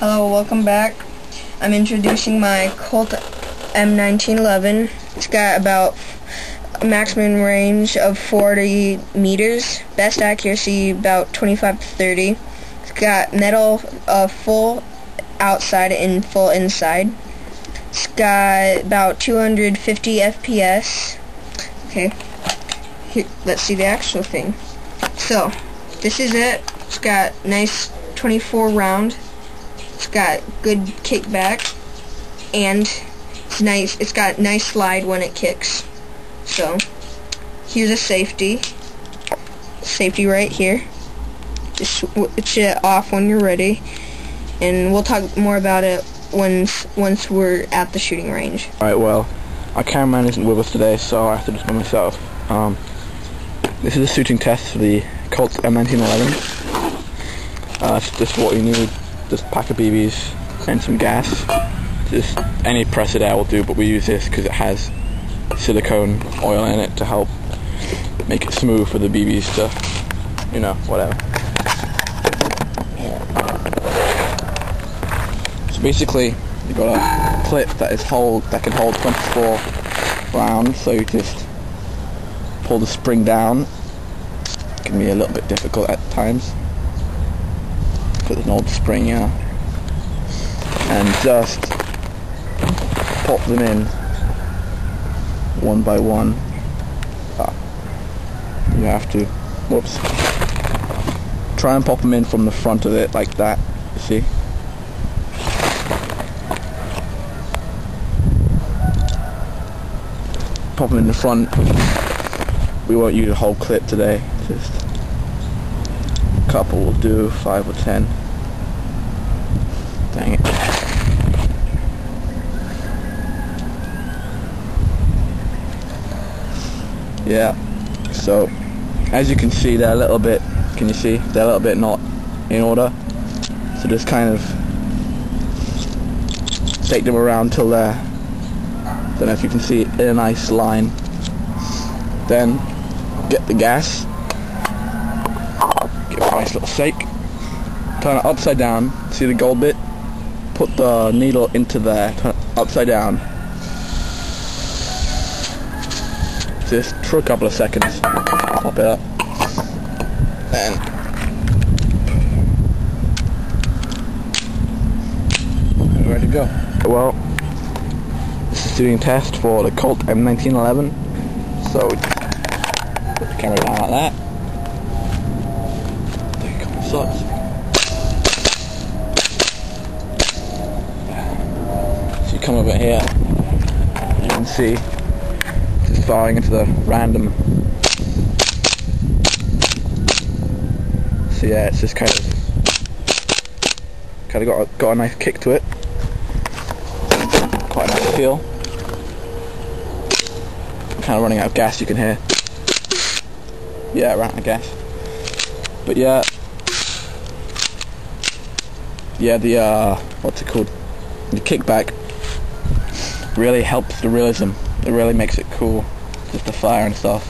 Hello, welcome back. I'm introducing my Colt M1911. It's got about a maximum range of 40 meters, best accuracy about 25 to 30. It's got metal full outside and full inside. It's got about 250 FPS. Okay, here, let's see the actual thing. So, this is it. It's got nice 24 round. It's got good kickback, and it's nice. It's got nice slide when it kicks. So here's a safety right here. Just switch it off when you're ready, and we'll talk more about it once we're at the shooting range. Alright, well, our cameraman isn't with us today, so I have to just go myself. This is a shooting test for the Colt M1911. It's just what you need. Just a pack of BBs and some gas. Just any pressed air will do, but we use this because it has silicone oil in it to help make it smooth for the BBs to, you know, whatever. So basically, you've got a clip that can hold 24 rounds. So you just pull the spring down. It can be a little bit difficult at times. There's an old spring, yeah, and just pop them in one by one. You have to, whoops, try and pop them in from the front of it like that, you see. Pop them in the front. We won't use a whole clip today, just a couple will do, 5 or 10. Dang it. Yeah, so as you can see, they're a little bit, can you see? They're a little bit not in order. So just kind of take them around till they're, don't know if you can see, in a nice line. Then get the gas, give it a nice little shake, turn it upside down, see the gold bit? Put the needle into there, turn it upside down. Just for a couple of seconds, pop it up, and we're ready to go. Well, this is a shooting test for the Colt M1911. So put the camera down like that. Take a couple of shots. Come over here, you can see just firing into the random. So yeah, it's just kind of got a nice kick to it, quite a nice feel. I'm kind of running out of gas, you can hear. Yeah, ran out of gas. But yeah, the what's it called? The kickback really helps the realism. It really makes it cool, just the fire and stuff.